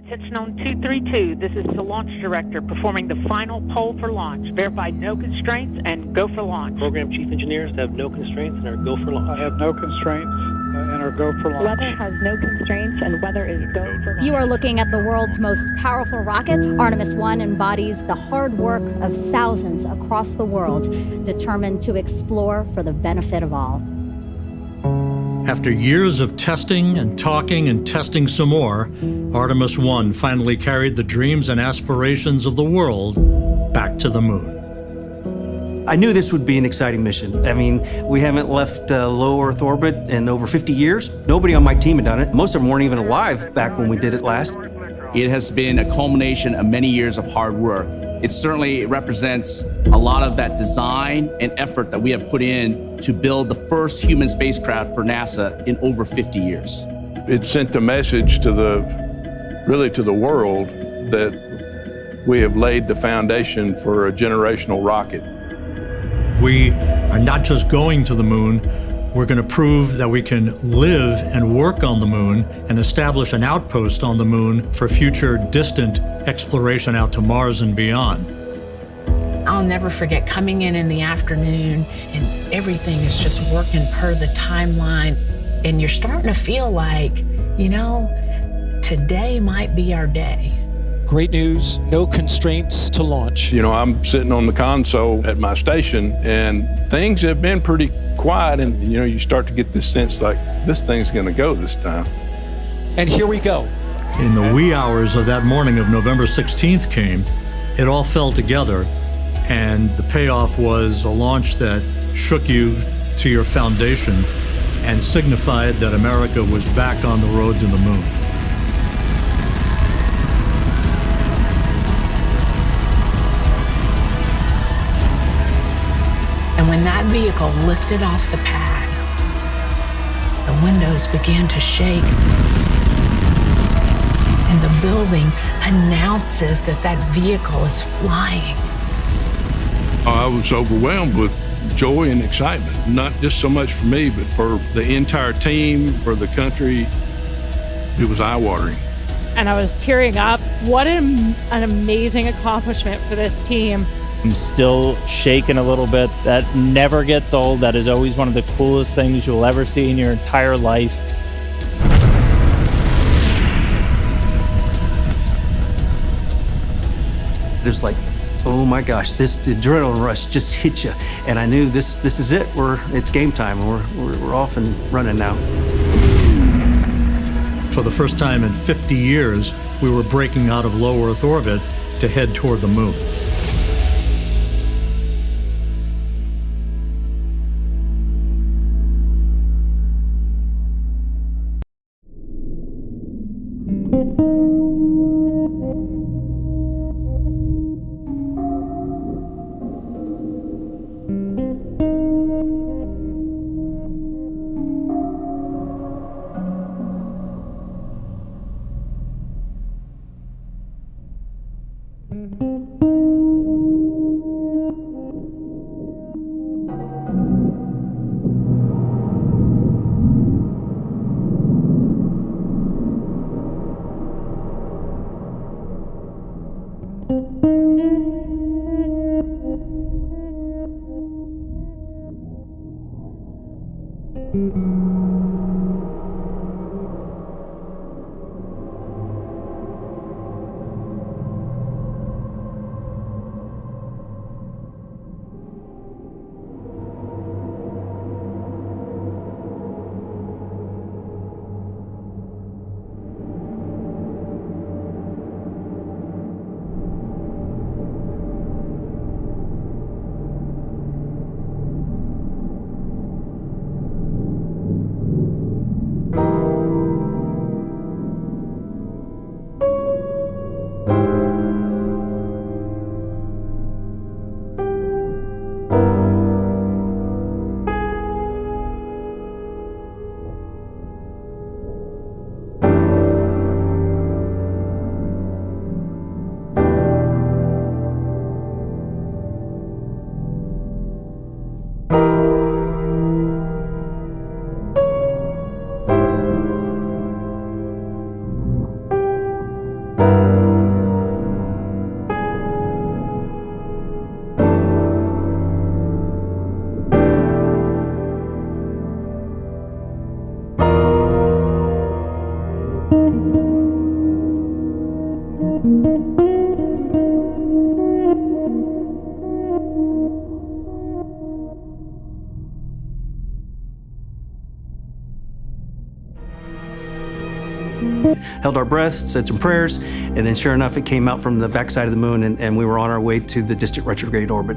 Attention on 232. This is the launch director performing the final poll for launch. Verify no constraints and go for launch. Program chief engineers have no constraints and are go for launch. I have no constraints and are go for launch. Weather has no constraints and weather is go for launch. You are looking at the world's most powerful rocket. Artemis 1 embodies the hard work of thousands across the world, determined to explore for the benefit of all. After years of testing and talking and testing some more, Artemis 1 finally carried the dreams and aspirations of the world back to the moon. I knew this would be an exciting mission. I mean, we haven't left low Earth orbit in over 50 years. Nobody on my team had done it. Most of them weren't even alive back when we did it last. It has been a culmination of many years of hard work. It certainly represents a lot of that design and effort that we have put in to build the first human spacecraft for NASA in over 50 years. It sent a message to the world that we have laid the foundation for a generational rocket. We are not just going to the moon, we're going to prove that we can live and work on the moon and establish an outpost on the moon for future distant exploration out to Mars and beyond. I'll never forget coming in the afternoon and everything is just working per the timeline. And you're starting to feel like, you know, today might be our day. Great news, no constraints to launch. You know, I'm sitting on the console at my station and things have been pretty quiet and, you know, you start to get this sense like this thing's gonna go this time. And here we go. In the wee hours of that morning of November 16th came, it all fell together, and the payoff was a launch that shook you to your foundation and signified that America was back on the road to the moon. And when that vehicle lifted off the pad, the windows began to shake. And the building announces that that vehicle is flying. I was overwhelmed with joy and excitement, not just so much for me, but for the entire team, for the country. It was eye-watering. And I was tearing up. What an amazing accomplishment for this team. I'm still shaking a little bit. That never gets old. That is always one of the coolest things you'll ever see in your entire life. There's like, oh my gosh, the adrenaline rush just hit you. And I knew this is it. It's game time. We're off and running now. For the first time in 50 years, we were breaking out of low Earth orbit to head toward the moon. held our breath, said some prayers, and then sure enough, it came out from the backside of the moon, and we were on our way to the distant retrograde orbit.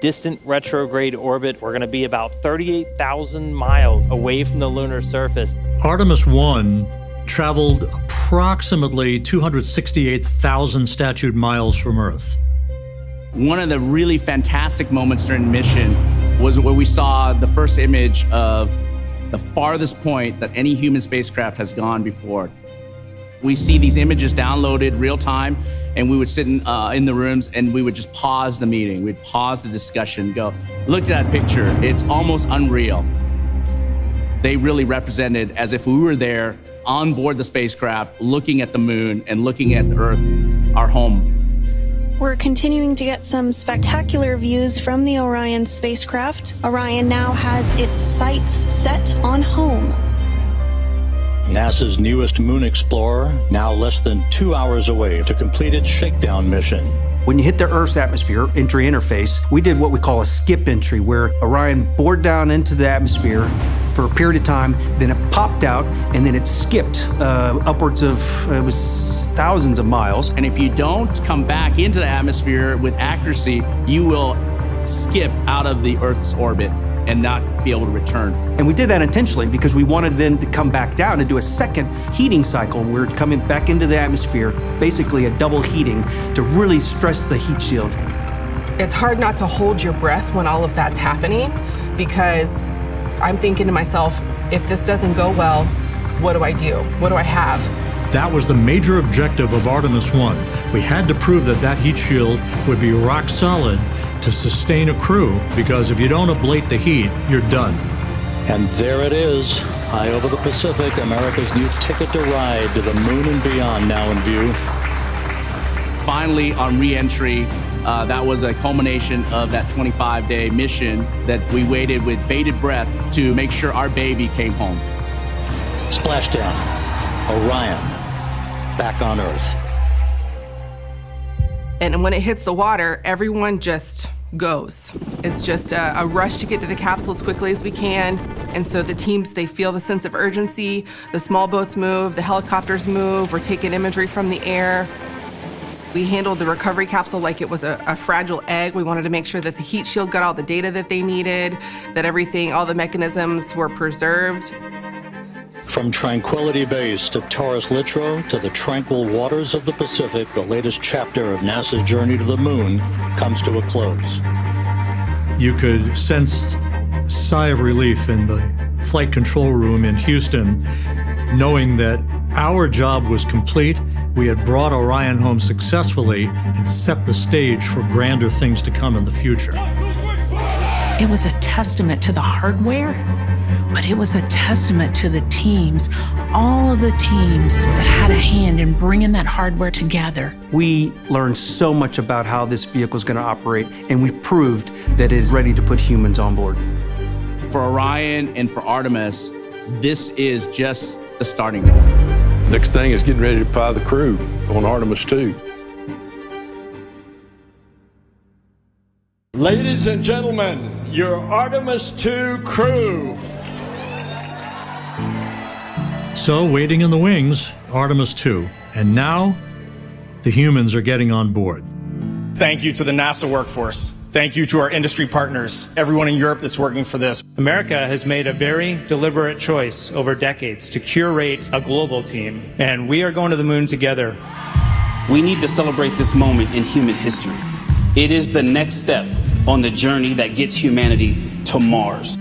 Distant retrograde orbit, we're going to be about 38,000 miles away from the lunar surface. Artemis 1 traveled approximately 268,000 statute miles from Earth. One of the really fantastic moments during the mission was where we saw the first image of the farthest point that any human spacecraft has gone before. We see these images downloaded real time, and we would sit in the rooms and we would just pause the meeting. We'd pause the discussion, go, look at that picture. It's almost unreal. They really represented as if we were there on board the spacecraft, looking at the moon and looking at the Earth, our home. We're continuing to get some spectacular views from the Orion spacecraft. Orion now has its sights set on home. NASA's newest moon explorer, now less than 2 hours away to complete its shakedown mission. When you hit the Earth's atmosphere, entry interface, we did what we call a skip entry, where Orion bored down into the atmosphere for a period of time, then it popped out, and then it skipped upwards of, it was thousands of miles. And if you don't come back into the atmosphere with accuracy, you will skip out of the Earth's orbit and not be able to return. And we did that intentionally because we wanted then to come back down and do a second heating cycle. We're coming back into the atmosphere, basically a double heating to really stress the heat shield. It's hard not to hold your breath when all of that's happening, because I'm thinking to myself, if this doesn't go well, what do I do? What do I have? That was the major objective of Artemis 1. We had to prove that that heat shield would be rock solid to sustain a crew, because if you don't ablate the heat, you're done. And there it is, high over the Pacific, America's new ticket to ride to the moon and beyond now in view. Finally, on re-entry, that was a culmination of that 25-day mission that we waited with bated breath to make sure our baby came home. Splashdown, Orion, back on Earth. And when it hits the water, everyone just goes. It's just a rush to get to the capsule as quickly as we can. And so the teams, they feel the sense of urgency. The small boats move, the helicopters move, we're taking imagery from the air. We handled the recovery capsule like it was a fragile egg. We wanted to make sure that the heat shield got all the data that they needed, that everything, all the mechanisms were preserved. From Tranquility Base to Taurus Littrow to the tranquil waters of the Pacific, the latest chapter of NASA's journey to the moon comes to a close. You could sense a sigh of relief in the flight control room in Houston, knowing that our job was complete. We had brought Orion home successfully and set the stage for grander things to come in the future. It was a testament to the hardware, but it was a testament to the teams, all of the teams that had a hand in bringing that hardware together. We learned so much about how this vehicle is going to operate, and we proved that it is ready to put humans on board. For Orion and for Artemis, this is just the starting point. Next thing is getting ready to fly the crew on Artemis 2. Ladies and gentlemen, your Artemis 2 crew. So, waiting in the wings, Artemis 2. And now, the humans are getting on board. Thank you to the NASA workforce. Thank you to our industry partners, everyone in Europe that's working for this. America has made a very deliberate choice over decades to curate a global team, and we are going to the moon together. We need to celebrate this moment in human history. It is the next step on the journey that gets humanity to Mars.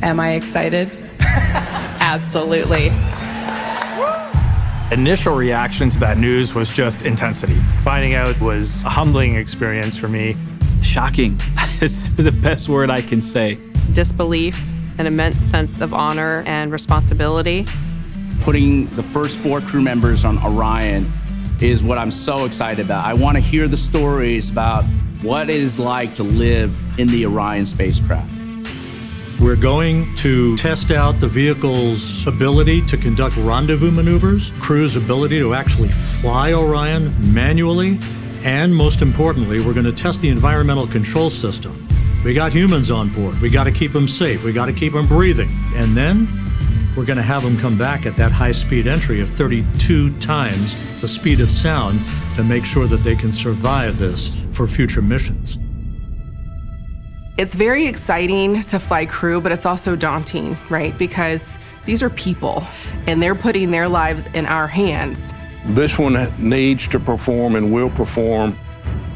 Am I excited? Absolutely. Initial reaction to that news was just intensity. Finding out was a humbling experience for me. Shocking is the best word I can say. Disbelief, an immense sense of honor and responsibility. Putting the first 4 crew members on Orion is what I'm so excited about. I want to hear the stories about what it is like to live in the Orion spacecraft. We're going to test out the vehicle's ability to conduct rendezvous maneuvers, crew's ability to actually fly Orion manually, and most importantly, we're going to test the environmental control system. We got humans on board. We got to keep them safe. We got to keep them breathing. And then we're going to have them come back at that high-speed entry of 32 times the speed of sound to make sure that they can survive this for future missions. It's very exciting to fly crew, but it's also daunting, right? Because these are people, and they're putting their lives in our hands. This one needs to perform and will perform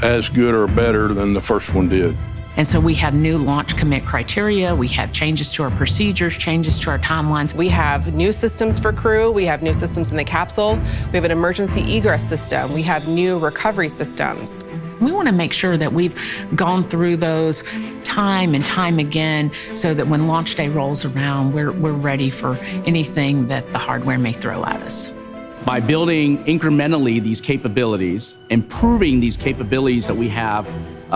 as good or better than the first one did. And so we have new launch commit criteria, we have changes to our procedures, changes to our timelines. We have new systems for crew, we have new systems in the capsule, we have an emergency egress system, we have new recovery systems. We want to make sure that we've gone through those time and time again so that when launch day rolls around, we're ready for anything that the hardware may throw at us. By building incrementally these capabilities, improving these capabilities that we have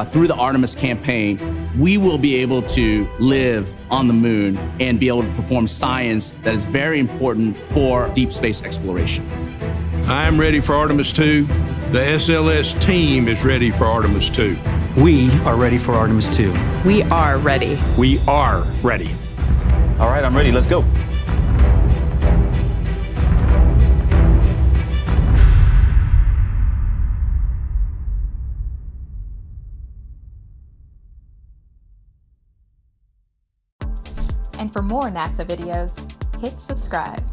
through the Artemis campaign, we will be able to live on the moon and be able to perform science that is very important for deep space exploration. I am ready for Artemis 2. The SLS team is ready for Artemis 2. We are ready for Artemis 2. We are ready. We are ready. All right, I'm ready. Let's go. And for more NASA videos, hit subscribe.